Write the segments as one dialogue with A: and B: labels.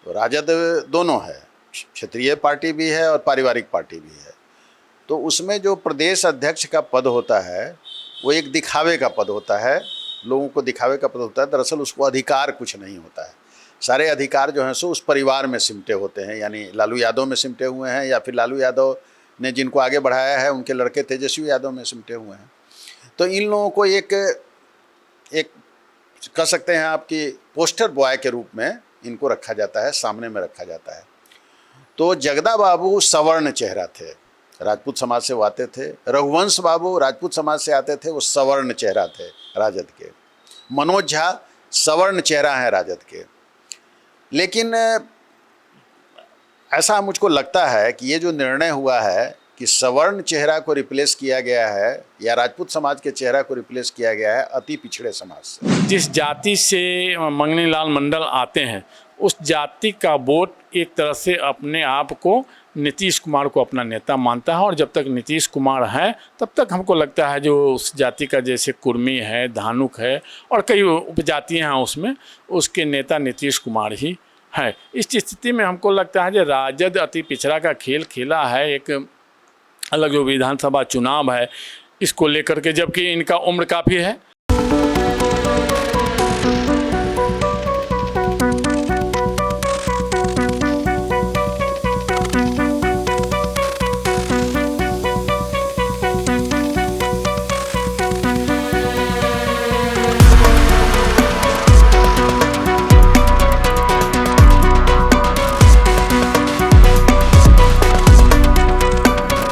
A: तो राजद दोनों है, क्षेत्रीय पार्टी भी है और पारिवारिक पार्टी भी है। तो उसमें जो प्रदेश अध्यक्ष का पद होता है वो एक दिखावे का पद होता है, लोगों को दिखावे का पद होता है। दरअसल उसको अधिकार कुछ नहीं होता है, सारे अधिकार जो हैं सो उस परिवार में सिमटे होते हैं, यानी लालू यादव में सिमटे हुए हैं, या फिर लालू यादव ने जिनको आगे बढ़ाया है उनके लड़के तेजस्वी यादव में सिमटे हुए हैं। तो इन लोगों को एक कह सकते हैं आपकी पोस्टर बॉय के रूप में इनको रखा जाता है, सामने में रखा जाता है। तो जगदा बाबू सवर्ण चेहरा थे, राजपूत समाज से वो आते थे। रघुवंश बाबू राजपूत समाज से आते थे, वो सवर्ण चेहरा थे राजद के। मनोज झा सवर्ण चेहरा है राजद के। लेकिन ऐसा मुझको लगता है कि ये जो निर्णय हुआ है कि सवर्ण चेहरा को रिप्लेस किया गया है या राजपूत समाज के चेहरा को रिप्लेस किया गया है अति पिछड़े समाज से।
B: जिस जाति से मंगनी लाल मंडल आते हैं उस जाति का वोट एक तरह से अपने आप को नीतीश कुमार को अपना नेता मानता है, और जब तक नीतीश कुमार है तब तक हमको लगता है जो उस जाति का जैसे कुर्मी है, धानुक है और कई उपजातियाँ हैं उसमें, उसके नेता नीतीश कुमार ही है। इस स्थिति में हमको लगता है कि राजद अति पिछड़ा का खेल खेला है, एक अलग जो विधानसभा चुनाव है इसको लेकर के, जबकि इनका उम्र काफ़ी है।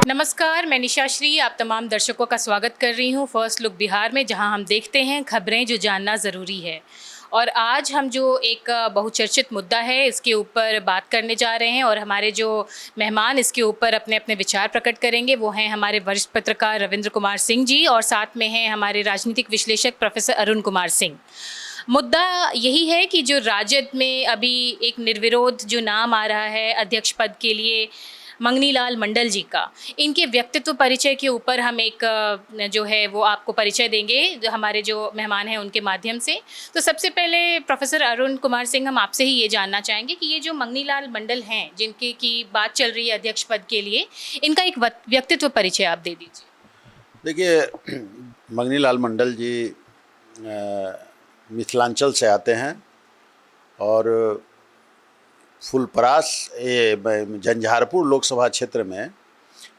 C: नमस्कार, मैं निशा श्री आप तमाम दर्शकों का स्वागत कर रही हूं फर्स्ट लुक बिहार में, जहां हम देखते हैं खबरें जो जानना ज़रूरी है। और आज हम जो एक बहुचर्चित मुद्दा है इसके ऊपर बात करने जा रहे हैं, और हमारे जो मेहमान इसके ऊपर अपने अपने विचार प्रकट करेंगे वो हैं हमारे वरिष्ठ पत्रकार रविंद्र कुमार सिंह जी, और साथ में हैं हमारे राजनीतिक विश्लेषक प्रोफेसर अरुण कुमार सिंह। मुद्दा यही है कि जो राजद में अभी एक निर्विरोध जो नाम आ रहा है अध्यक्ष पद के लिए मंगनी लाल मंडल जी का, इनके व्यक्तित्व परिचय के ऊपर हम एक जो है वो आपको परिचय देंगे हमारे जो मेहमान हैं उनके माध्यम से। तो सबसे पहले प्रोफेसर अरुण कुमार सिंह, हम आपसे ही ये जानना चाहेंगे कि ये जो मंगनी लाल मंडल हैं जिनके की बात चल रही है अध्यक्ष पद के लिए, इनका एक व्यक्तित्व परिचय आप दे दीजिए।
A: देखिए, मंगनी लाल मंडल जी मिथिलांचल से आते हैं और फुलपरास, ये झंझारपुर लोकसभा क्षेत्र में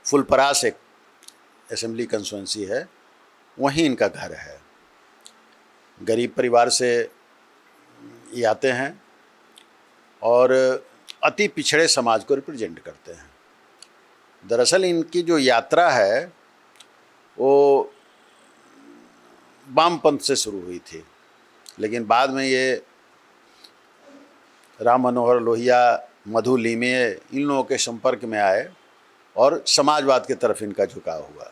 A: फुलपरास एक असेंबली कंस्टिट्यूंसी है, वहीं इनका घर है। गरीब परिवार से ये आते हैं और अति पिछड़े समाज को रिप्रेजेंट करते हैं। दरअसल इनकी जो यात्रा है वो वामपंथ से शुरू हुई थी, लेकिन बाद में ये राम मनोहर लोहिया, मधु लीमे, इन लोगों के संपर्क में आए और समाजवाद की तरफ इनका झुकाव हुआ।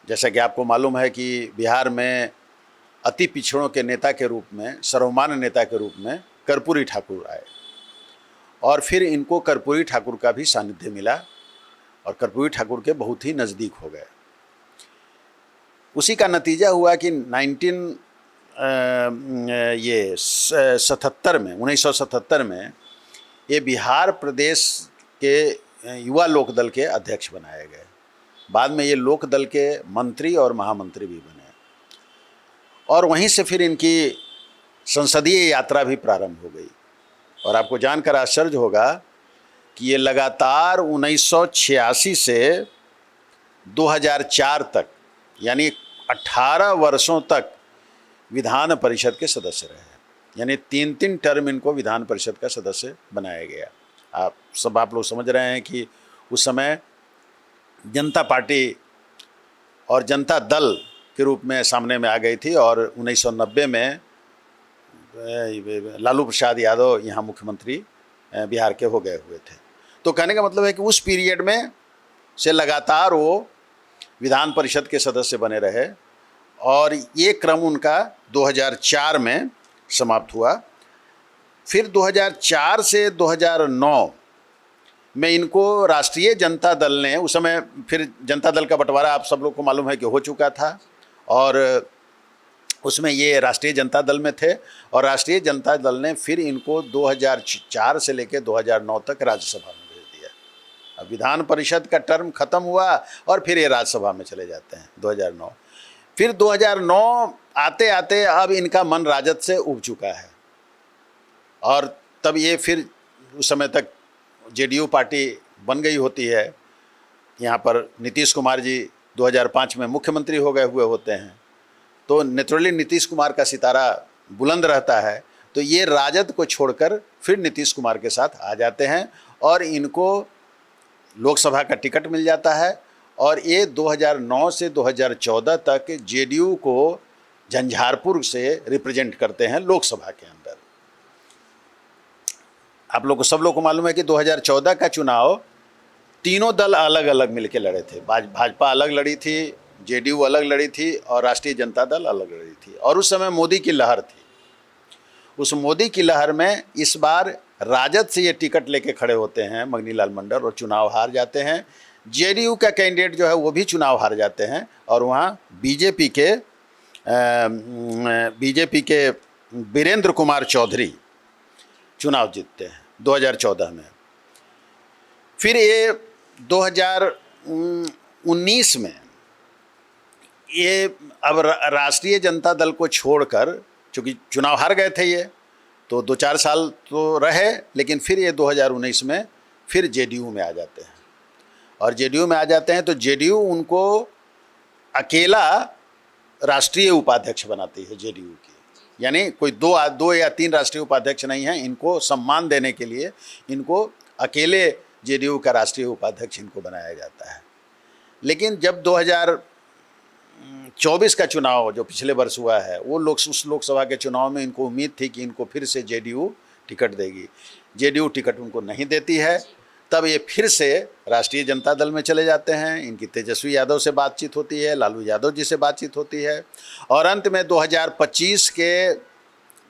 A: जैसा कि आपको मालूम है कि बिहार में अति पिछड़ों के नेता के रूप में, सर्वमान्य नेता के रूप में कर्पूरी ठाकुर आए, और फिर इनको कर्पूरी ठाकुर का भी सानिध्य मिला और कर्पूरी ठाकुर के बहुत ही नज़दीक हो गए। उसी का नतीजा हुआ कि 1977 में ये बिहार प्रदेश के युवा लोक दल के अध्यक्ष बनाए गए। बाद में ये लोक दल के मंत्री और महामंत्री भी बने, और वहीं से फिर इनकी संसदीय यात्रा भी प्रारंभ हो गई। और आपको जानकर आश्चर्य होगा कि ये लगातार 1986 से 2004 तक, यानी 18 वर्षों तक विधान परिषद के सदस्य रहे, यानी 3 टर्म इनको विधान परिषद का सदस्य बनाया गया। आप लोग समझ रहे हैं कि उस समय जनता पार्टी और जनता दल के रूप में सामने में आ गई थी, और 1990 में लालू प्रसाद यादव यहाँ मुख्यमंत्री बिहार के हो गए हुए थे। तो कहने का मतलब है कि उस पीरियड में से लगातार वो विधान परिषद के सदस्य बने रहे, और ये क्रम उनका 2004 में समाप्त हुआ। फिर 2004 से 2009 में इनको राष्ट्रीय जनता दल ने, उस समय फिर जनता दल का बंटवारा आप सब लोग को मालूम है कि हो चुका था, और उसमें ये राष्ट्रीय जनता दल में थे और राष्ट्रीय जनता दल ने फिर इनको 2004 से लेकर 2009 तक राज्यसभा में भेज दिया। अब विधान परिषद का टर्म खत्म हुआ और फिर ये राज्यसभा में चले जाते हैं 2009। फिर 2009 आते आते अब इनका मन राजद से उब चुका है और तब ये फिर उस समय तक जेडीयू पार्टी बन गई होती है। यहाँ पर नीतीश कुमार जी 2005 में मुख्यमंत्री हो गए हुए होते हैं, तो नेचुरली नीतीश कुमार का सितारा बुलंद रहता है, तो ये राजद को छोड़कर फिर नीतीश कुमार के साथ आ जाते हैं और इनको लोकसभा का टिकट मिल जाता है। और ये 2009 से 2014 तक जेडीयू को झंझारपुर से रिप्रेजेंट करते हैं लोकसभा के अंदर। आप लोग को सब लोग को मालूम है कि 2014 का चुनाव तीनों दल अलग अलग मिलकर लड़े थे। भाजपा अलग लड़ी थी, जेडीयू अलग लड़ी थी और राष्ट्रीय जनता दल अलग लड़ी थी। और उस समय मोदी की लहर थी। उस मोदी की लहर में इस बार राजद से ये टिकट लेके खड़े होते हैं मगनी लाल मंडल और चुनाव हार जाते हैं। जेडीयू का कैंडिडेट जो है वो भी चुनाव हार जाते हैं और वहाँ बीजेपी के वीरेंद्र कुमार चौधरी चुनाव जीतते हैं 2014 में। फिर ये 2019 में ये अब राष्ट्रीय जनता दल को छोड़कर, चूँकि चुनाव हार गए थे ये, तो 2-4 साल तो रहे, लेकिन फिर ये 2019 में फिर जेडीयू में आ जाते हैं। और जेडीयू में आ जाते हैं तो जेडीयू उनको अकेला राष्ट्रीय उपाध्यक्ष बनाती है जेडीयू की। यानी कोई दो या तीन राष्ट्रीय उपाध्यक्ष नहीं हैं। इनको सम्मान देने के लिए इनको अकेले जेडीयू का राष्ट्रीय उपाध्यक्ष इनको बनाया जाता है। लेकिन जब 2024 का चुनाव जो पिछले वर्ष हुआ है, वो उस लोकसभा के चुनाव में इनको उम्मीद थी कि इनको फिर से जेडीयू टिकट देगी। जेडीयू टिकट उनको नहीं देती है। तब ये फिर से राष्ट्रीय जनता दल में चले जाते हैं। इनकी तेजस्वी यादव से बातचीत होती है, लालू यादव जी से बातचीत होती है और अंत में 2025 के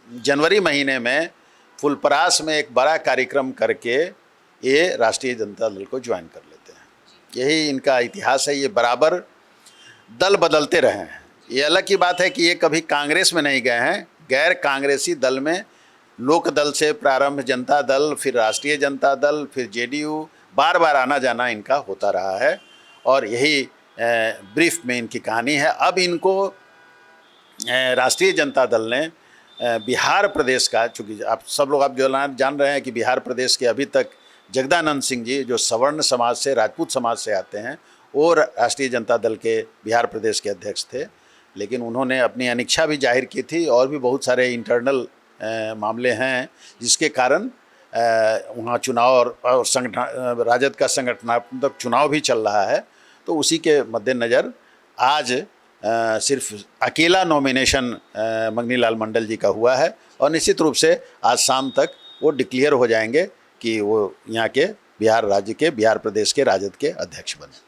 A: जनवरी महीने में फुलपरास में एक बड़ा कार्यक्रम करके ये राष्ट्रीय जनता दल को ज्वाइन कर लेते हैं। यही इनका इतिहास है। ये बराबर दल बदलते रहे हैं। ये अलग की बात है कि ये कभी कांग्रेस में नहीं गए हैं। गैर कांग्रेसी दल में लोक दल से प्रारंभ जनता दल, फिर राष्ट्रीय जनता दल, फिर जेडीयू, बार बार आना जाना इनका होता रहा है। और यही ब्रीफ में इनकी कहानी है। अब इनको राष्ट्रीय जनता दल ने बिहार प्रदेश का, चूँकि आप सब लोग जान रहे हैं कि बिहार प्रदेश के अभी तक जगदानंद सिंह जी जो सवर्ण समाज से, राजपूत समाज से आते हैं, वो राष्ट्रीय जनता दल के बिहार प्रदेश के अध्यक्ष थे। लेकिन उन्होंने अपनी अनिच्छा भी जाहिर की थी और भी बहुत सारे इंटरनल मामले हैं जिसके कारण वहाँ चुनाव और संगठन, राजद का संगठनात्मक चुनाव भी चल रहा है। तो उसी के मद्देनज़र आज सिर्फ अकेला नॉमिनेशन मगनी लाल मंडल जी का हुआ है और निश्चित रूप से आज शाम तक वो डिक्लेयर हो जाएंगे कि वो यहाँ के बिहार प्रदेश के राजद के अध्यक्ष बने।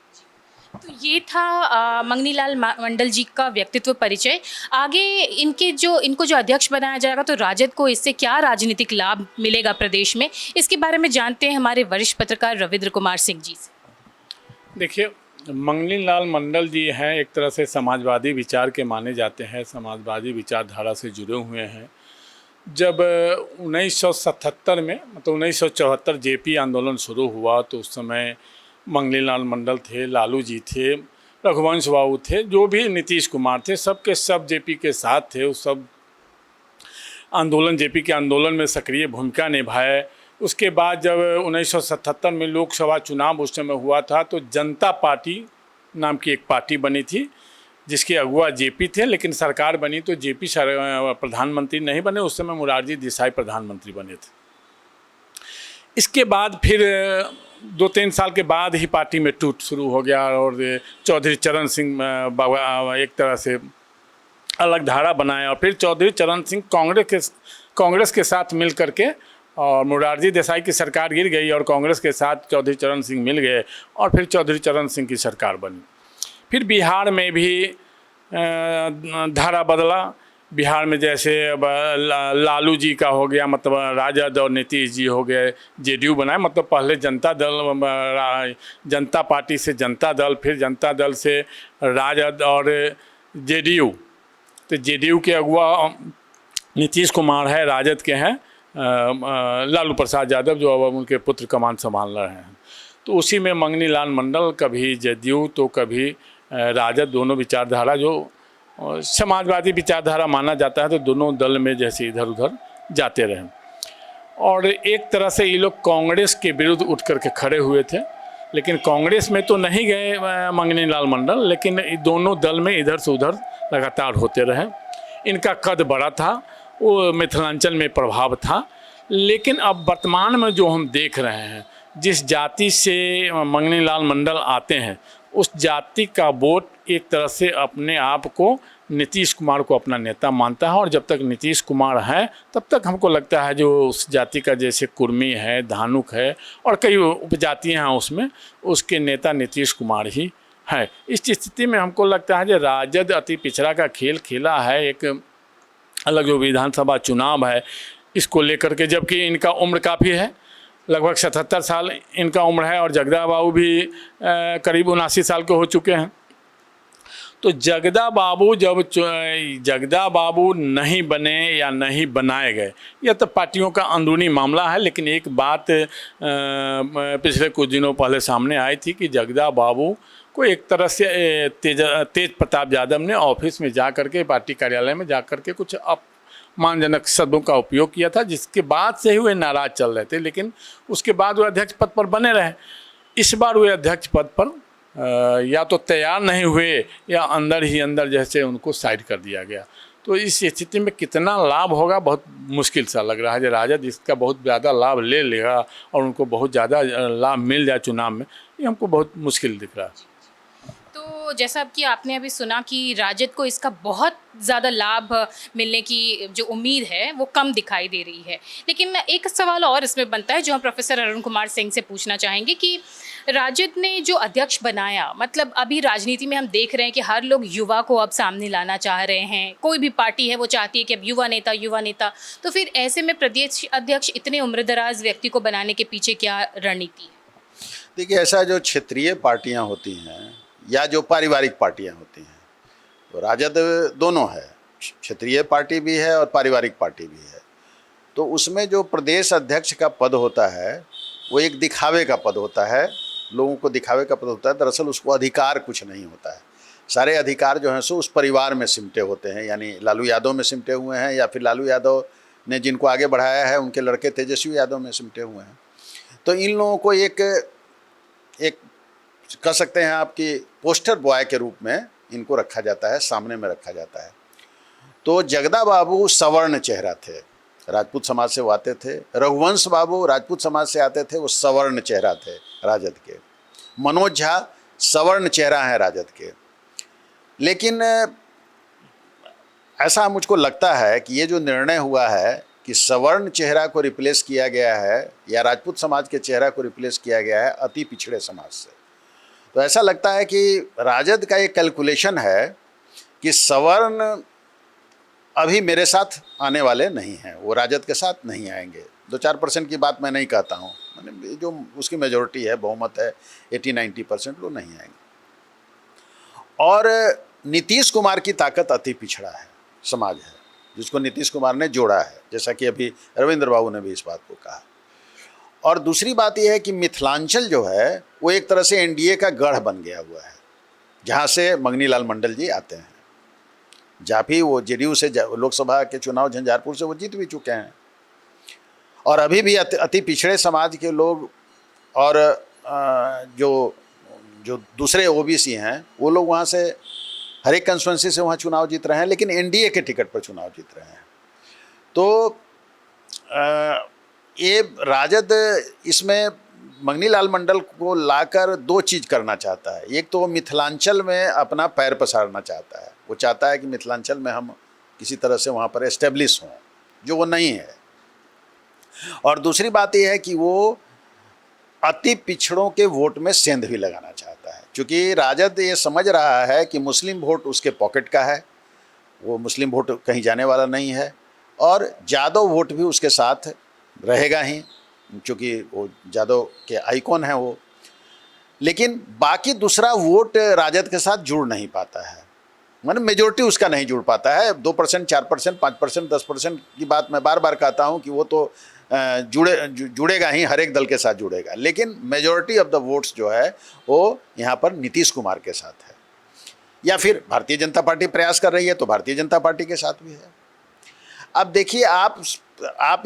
C: तो ये था मंगनी लाल मंडल जी का व्यक्तित्व परिचय। आगे इनको जो अध्यक्ष बनाया जाएगा तो राजद को इससे क्या राजनीतिक लाभ मिलेगा प्रदेश में, इसके बारे में जानते हैं हमारे वरिष्ठ पत्रकार रविंद्र कुमार सिंह जी से।
B: देखिए, मंगनी लाल मंडल जी हैं, एक तरह से समाजवादी विचार के माने जाते हैं, समाजवादी विचारधारा से जुड़े हुए हैं। जब 1977 में, मतलब 1974 जेपी आंदोलन शुरू हुआ तो उस समय मंगनी लाल मंडल थे, लालू जी थे, रघुवंश बाबू थे, जो भी नीतीश कुमार थे, सब के सब जेपी के साथ थे। उस सब जेपी के आंदोलन में सक्रिय भूमिका निभाए। उसके बाद जब 1977 में लोकसभा चुनाव उस समय हुआ था तो जनता पार्टी नाम की एक पार्टी बनी थी जिसके अगुआ जेपी थे। लेकिन सरकार बनी तो जेपी प्रधानमंत्री नहीं बने, उस समय मोरारजी देसाई प्रधानमंत्री बने थे। इसके बाद फिर 2-3 साल के बाद ही पार्टी में टूट शुरू हो गया और चौधरी चरण सिंह बाबा एक तरह से अलग धारा बनाया और फिर चौधरी चरण सिंह कांग्रेस के साथ मिल करके, और मोरारजी देसाई की सरकार गिर गई और कांग्रेस के साथ चौधरी चरण सिंह मिल गए और फिर चौधरी चरण सिंह की सरकार बनी। फिर बिहार में भी धारा बदला। बिहार में जैसे अब लालू जी का हो गया, मतलब राजद, और नीतीश जी हो गए, जेडीयू बनाए। मतलब पहले जनता पार्टी से जनता दल, फिर जनता दल से राजद और जेडीयू, तो जेडीयू के अगुआ नीतीश कुमार है, राजद के हैं लालू प्रसाद यादव, जो अब उनके पुत्र कमान संभाल रहे हैं। तो उसी में मंगनी लाल मंडल कभी जदयू तो कभी राजद, दोनों विचारधारा जो समाजवादी विचारधारा माना जाता है, तो दोनों दल में जैसे इधर उधर जाते रहे। और एक तरह से ये लोग कांग्रेस के विरुद्ध उठ करके खड़े हुए थे, लेकिन कांग्रेस में तो नहीं गए मंगनी लाल मंडल, लेकिन दोनों दल में इधर से उधर लगातार होते रहे। इनका कद बड़ा था, वो मिथिलांचल में प्रभाव था, लेकिन अब वर्तमान में जो हम देख रहे हैं, जिस जाति से मंगनी लाल मंडल आते हैं, उस जाति का वोट एक तरह से अपने आप को नीतीश कुमार को अपना नेता मानता है। और जब तक नीतीश कुमार है तब तक हमको लगता है जो उस जाति का, जैसे कुर्मी है, धानुक है और कई उपजातियाँ हैं, उसमें उसके नेता नीतीश कुमार ही है। इस स्थिति में हमको लगता है कि राजद अति पिछड़ा का खेल खेला है। एक अलग जो विधानसभा चुनाव है इसको लेकर के, जबकि इनका उम्र काफ़ी है, लगभग 77 साल इनका उम्र है, और जगदा बाबू भी करीब 79 साल के हो चुके हैं। तो जगदा बाबू नहीं बने या नहीं बनाए गए, यह तो पार्टियों का अंदरूनी मामला है। लेकिन एक बात पिछले कुछ दिनों पहले सामने आई थी कि जगदा बाबू को एक तरह से तेज प्रताप यादव ने ऑफिस में जा करके, पार्टी कार्यालय में जा करके कुछ अपमानजनक शब्दों का उपयोग किया था, जिसके बाद से ही वे नाराज चल रहे थे। लेकिन उसके बाद वो अध्यक्ष पद पर बने रहे। इस बार वे अध्यक्ष पद पर या तो तैयार नहीं हुए या अंदर ही अंदर जैसे उनको साइड कर दिया गया। तो इस स्थिति में कितना लाभ होगा, बहुत मुश्किल सा लग रहा है। जो राजद इसका बहुत ज़्यादा लाभ ले लेगा और उनको बहुत ज़्यादा लाभ मिल जाए चुनाव में, ये हमको बहुत मुश्किल दिख रहा है।
C: तो जैसा कि आपने अभी सुना कि राजद को इसका बहुत ज़्यादा लाभ मिलने की जो उम्मीद है वो कम दिखाई दे रही है। लेकिन एक सवाल और इसमें बनता है जो हम प्रोफेसर अरुण कुमार सिंह से पूछना चाहेंगे कि राजद ने जो अध्यक्ष बनाया, मतलब अभी राजनीति में हम देख रहे हैं कि हर लोग युवा को अब सामने लाना चाह रहे हैं। कोई भी पार्टी है वो चाहती है कि अब युवा नेता। तो फिर ऐसे में प्रदेश अध्यक्ष इतने उम्रदराज व्यक्ति को बनाने के पीछे क्या रणनीति है?
A: देखिए, ऐसा जो क्षेत्रीय पार्टियां होती हैं या जो पारिवारिक पार्टियां होती हैं, तो राजद दोनों है, क्षेत्रीय पार्टी भी है और पारिवारिक पार्टी भी है। तो उसमें जो प्रदेश अध्यक्ष का पद होता है वो एक दिखावे का पद होता है, लोगों को दिखावे का पद होता है। दरअसल उसको अधिकार कुछ नहीं होता है। सारे अधिकार जो हैं सो उस परिवार में सिमटे होते हैं, यानी लालू यादव में सिमटे हुए हैं, या फिर लालू यादव ने जिनको आगे बढ़ाया है उनके लड़के तेजस्वी यादव में सिमटे हुए हैं। तो इन लोगों को एक कह सकते हैं आपकी पोस्टर बॉय के रूप में इनको रखा जाता है, सामने में रखा जाता है। तो जगदा बाबू सवर्ण चेहरा थे, राजपूत समाज से वो आते थे। रघुवंश बाबू राजपूत समाज से आते थे, वो सवर्ण चेहरा थे राजद के। मनोज झा सवर्ण चेहरा है राजद के। लेकिन ऐसा मुझको लगता है कि ये जो निर्णय हुआ है कि सवर्ण चेहरा को रिप्लेस किया गया है या राजपूत समाज के चेहरा को रिप्लेस किया गया है अति पिछड़े समाज से, तो ऐसा लगता है कि राजद का एक कैलकुलेशन है कि सवर्ण अभी मेरे साथ आने वाले नहीं हैं, वो राजद के साथ नहीं आएंगे। 2-4% की बात मैं नहीं कहता हूँ, मैंने जो उसकी मेजॉरिटी है, बहुमत है 80-90%, वो नहीं आएंगे। और नीतीश कुमार की ताकत अति पिछड़ा है समाज है, जिसको नीतीश कुमार ने जोड़ा है, जैसा कि अभी रविंद्र बाबू ने भी इस बात को कहा। और दूसरी बात यह है कि मिथिलांचल जो है वो एक तरह से एनडीए का गढ़ बन गया हुआ है, जहाँ से मंगनी लाल मंडल जी आते हैं। जहाँ भी वो जेडीयू से लोकसभा के चुनाव झंझारपुर से वो जीत भी चुके हैं, और अभी भी अति पिछड़े समाज के लोग और जो दूसरे ओबीसी हैं वो लोग वहाँ से हर एक कंस्टिट्यूंसी से वहाँ चुनाव जीत रहे हैं, लेकिन एनडीए के टिकट पर चुनाव जीत रहे हैं। तो ये राजद इसमें मंगनी लाल मंडल को लाकर दो चीज़ करना चाहता है। एक तो वो मिथिलांचल में अपना पैर पसारना चाहता है, वो चाहता है कि मिथिलांचल में हम किसी तरह से वहाँ पर एस्टेब्लिश हों, जो वो नहीं है। और दूसरी बात यह है कि वो अति पिछड़ों के वोट में सेंध भी लगाना चाहता है, क्योंकि राजद ये समझ रहा है कि मुस्लिम वोट उसके पॉकेट का है, वो मुस्लिम वोट कहीं जाने वाला नहीं है, और यादव वोट भी उसके साथ रहेगा ही, क्योंकि वो यादव के आइकॉन हैं वो। लेकिन बाकी दूसरा वोट राजद के साथ जुड़ नहीं पाता है। मतलब मेजोरिटी उसका नहीं जुड़ पाता है। 2%, 4%, 5%, 10% की बात मैं बार बार कहता हूँ कि वो तो जुड़ेगा ही, हर एक दल के साथ जुड़ेगा, लेकिन मेजोरिटी ऑफ द वोट्स जो है वो यहाँ पर नीतीश कुमार के साथ है। या फिर भारतीय जनता पार्टी प्रयास कर रही है तो भारतीय जनता पार्टी के साथ भी है। अब देखिए, आप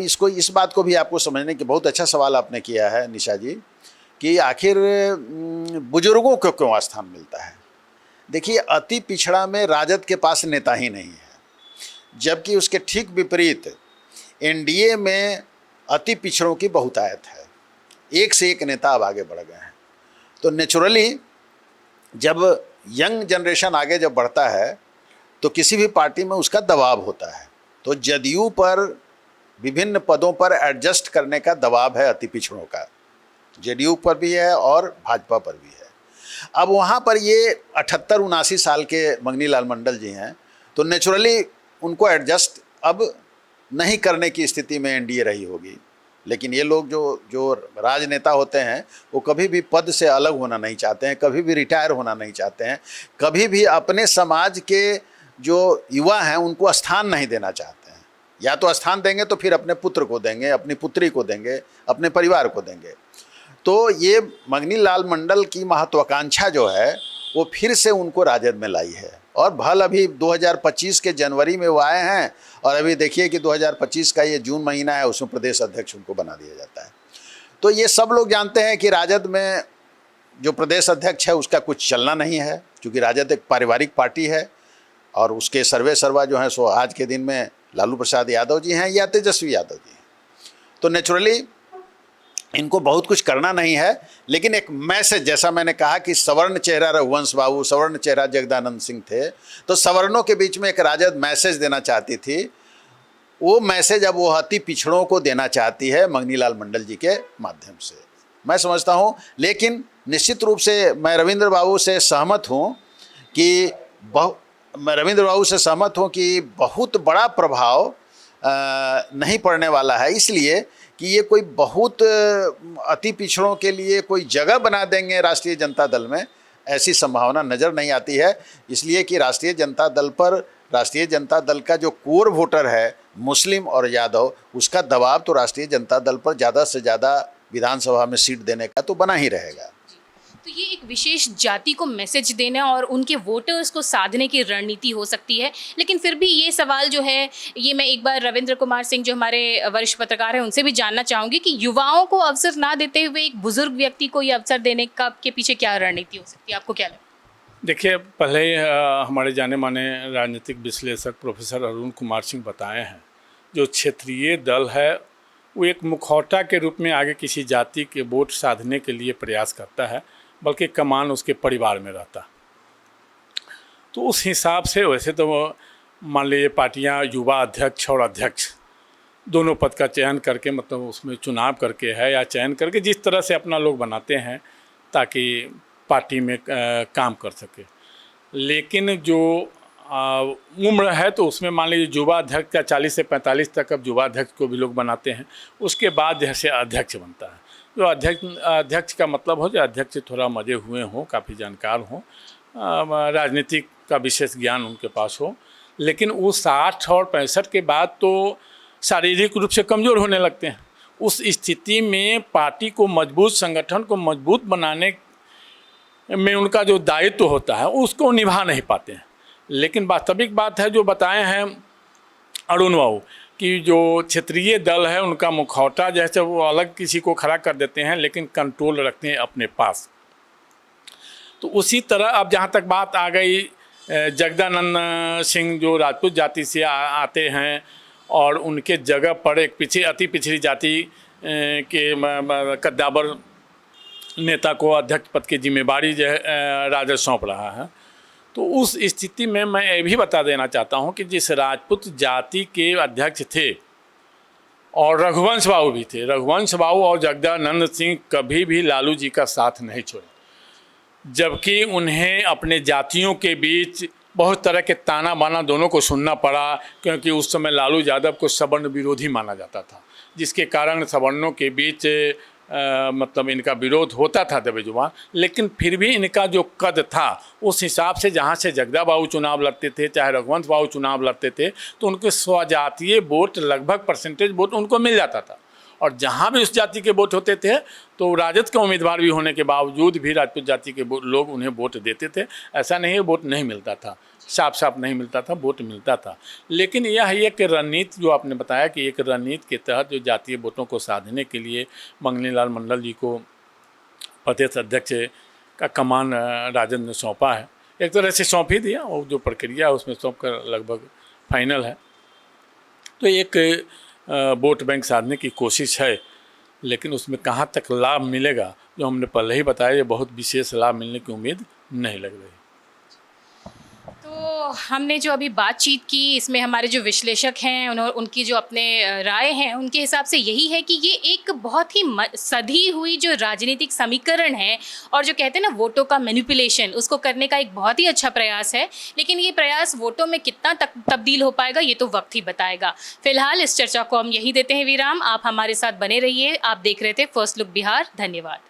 A: इसको, इस बात को भी आपको समझने की, बहुत अच्छा सवाल आपने किया है निशा जी, कि आखिर बुजुर्गों को क्यों स्थान मिलता है। देखिए, अति पिछड़ा में राजद के पास नेता ही नहीं है, जबकि उसके ठीक विपरीत एनडीए में अति पिछड़ों की बहुतायत है। एक से एक नेता अब आगे बढ़ गए हैं। तो नेचुरली जब यंग जनरेशन आगे जब बढ़ता है तो किसी भी पार्टी में उसका दबाव होता है। तो जदयू पर विभिन्न पदों पर एडजस्ट करने का दबाव है अति पिछड़ों का, जदयू पर भी है और भाजपा पर भी है। अब वहाँ पर ये 78-79 साल के मंगनी लाल मंडल जी हैं, तो नेचुरली उनको एडजस्ट अब नहीं करने की स्थिति में एनडीए रही होगी। लेकिन ये लोग जो राजनेता होते हैं वो कभी भी पद से अलग होना नहीं चाहते हैं, कभी भी रिटायर होना नहीं चाहते हैं, कभी भी अपने समाज के जो युवा हैं उनको स्थान नहीं देना चाहते हैं। या तो स्थान देंगे तो फिर अपने पुत्र को देंगे, अपनी पुत्री को देंगे, अपने परिवार को देंगे। तो ये मंगनी लाल मंडल की महत्वाकांक्षा जो है वो फिर से उनको राजद में लाई है। और भल अभी 2025 के जनवरी में वो आए हैं और अभी देखिए कि 2025 का ये जून महीना है, उसमें प्रदेश अध्यक्ष उनको बना दिया जाता है। तो ये सब लोग जानते हैं कि राजद में जो प्रदेश अध्यक्ष है उसका कुछ चलना नहीं है, क्योंकि राजद एक पारिवारिक पार्टी है और उसके सर्वे सर्वा जो हैं सो आज के दिन में लालू प्रसाद यादव जी हैं या तेजस्वी यादव जी हैं। तो नेचुरली इनको बहुत कुछ करना नहीं है, लेकिन एक मैसेज, जैसा मैंने कहा कि सवर्ण चेहरा रघुवंश बाबू, सवर्ण चेहरा जगदानंद सिंह थे, तो सवर्णों के बीच में एक राजद मैसेज देना चाहती थी। वो मैसेज अब वो अति पिछड़ों को देना चाहती है मंगनी लाल मंडल जी के माध्यम से, मैं समझता हूँ। लेकिन निश्चित रूप से मैं रविंद्र बाबू से सहमत हूँ कि बहुत बड़ा प्रभाव नहीं पड़ने वाला है, इसलिए कि ये कोई बहुत अति पिछड़ों के लिए कोई जगह बना देंगे राष्ट्रीय जनता दल में, ऐसी संभावना नज़र नहीं आती है। इसलिए कि राष्ट्रीय जनता दल का जो कोर वोटर है मुस्लिम और यादव, उसका दबाव तो राष्ट्रीय जनता दल पर ज़्यादा से ज़्यादा विधानसभा में सीट देने का तो बना ही रहेगा।
C: तो ये एक विशेष जाति को मैसेज देना और उनके वोटर्स को साधने की रणनीति हो सकती है। लेकिन फिर भी ये सवाल जो है, ये मैं एक बार रविंद्र कुमार सिंह जो हमारे वरिष्ठ पत्रकार हैं उनसे भी जानना चाहूँगी कि युवाओं को अवसर ना देते हुए एक बुजुर्ग व्यक्ति को ये अवसर देने का के पीछे क्या रणनीति हो सकती है, आपको क्या लगता है?
B: देखिए, पहले हमारे जाने माने राजनीतिक विश्लेषक प्रोफेसर अरुण कुमार सिंह बताए हैं, जो क्षेत्रीय दल है वो एक मुखौटा के रूप में आगे किसी जाति के वोट साधने के लिए प्रयास करता है, बल्कि कमान उसके परिवार में रहता। तो उस हिसाब से वैसे तो मान लीजिए पार्टियां युवा अध्यक्ष और अध्यक्ष दोनों पद का चयन करके, मतलब उसमें चुनाव करके है या चयन करके, जिस तरह से अपना लोग बनाते हैं ताकि पार्टी में काम कर सके। लेकिन जो उम्र है तो उसमें मान लीजिए युवा अध्यक्ष का 40 से 45 तक अब युवा अध्यक्ष को भी लोग बनाते हैं। उसके बाद जैसे अध्यक्ष बनता है, जो अध्यक्ष का मतलब हो जो अध्यक्ष थोड़ा मजे हुए हों, काफ़ी जानकार हों, राजनीतिक का विशेष ज्ञान उनके पास हो। लेकिन वो 60 और 65 के बाद तो शारीरिक रूप से कमज़ोर होने लगते हैं। उस स्थिति में पार्टी को मजबूत, संगठन को मजबूत बनाने में उनका जो दायित्व होता है उसको निभा नहीं पाते हैं। लेकिन वास्तविक बात है जो बताए हैं अरुण बाबू कि जो क्षेत्रीय दल है उनका मुखौटा जैसे वो अलग किसी को खड़ा कर देते हैं, लेकिन कंट्रोल रखते हैं अपने पास। तो उसी तरह अब जहाँ तक बात आ गई जगदानंद सिंह जो राजपूत जाति से आते हैं और उनके जगह पर एक अति पिछड़ी जाति के कद्दावर नेता को अध्यक्ष पद की जिम्मेवारी जो है राजद सौंप रहा है। तो उस स्थिति में मैं ये भी बता देना चाहता हूं कि जिस राजपूत जाति के अध्यक्ष थे और रघुवंश बाबू भी थे, रघुवंश बाबू और जगदानंद सिंह कभी भी लालू जी का साथ नहीं छोड़े, जबकि उन्हें अपने जातियों के बीच बहुत तरह के ताना बाना दोनों को सुनना पड़ा, क्योंकि उस समय लालू यादव को सवर्ण विरोधी माना जाता था, जिसके कारण सवर्णों के बीच मतलब इनका विरोध होता था दबेजुबान, लेकिन फिर भी इनका जो कद था उस हिसाब से, जहाँ से जगदा बाबू चुनाव लड़ते थे, चाहे रघुवंश बाबू चुनाव लड़ते थे, तो उनके स्वजातीय वोट लगभग परसेंटेज वोट उनको मिल जाता था। और जहाँ भी उस जाति के वोट होते थे तो राजद के उम्मीदवार भी होने के बावजूद भी राजपूत जाति के लोग उन्हें वोट देते थे। ऐसा नहीं है वोट नहीं मिलता था, साफ साफ नहीं मिलता था, वोट मिलता था। लेकिन यह एक रणनीति जो आपने बताया कि एक रणनीति के तहत जो जातीय वोटों को साधने के लिए मंगनी लाल मंडल जी को प्रदेश अध्यक्ष का कमान राजद ने सौंपा है। एक तरह से सौंप ही दिया, और जो प्रक्रिया है उसमें सौंप कर लगभग फाइनल है। तो एक वोट बैंक साधने की कोशिश है, लेकिन उसमें कहाँ तक लाभ मिलेगा, जो हमने पहले ही बताया, ये बहुत विशेष लाभ मिलने की उम्मीद नहीं लग रही।
C: तो हमने जो अभी बातचीत की, इसमें हमारे जो विश्लेषक हैं उनकी जो अपने राय हैं, उनके हिसाब से यही है कि ये एक बहुत ही सधी हुई जो राजनीतिक समीकरण है, और जो कहते हैं ना वोटों का मैनिपुलेशन, उसको करने का एक बहुत ही अच्छा प्रयास है। लेकिन ये प्रयास वोटों में कितना तक तब्दील हो पाएगा, ये तो वक्त ही बताएगा। फिलहाल इस चर्चा को हम यही देते हैं विराम। आप हमारे साथ बने रहिए। आप देख रहे थे फर्स्ट लुक बिहार। धन्यवाद।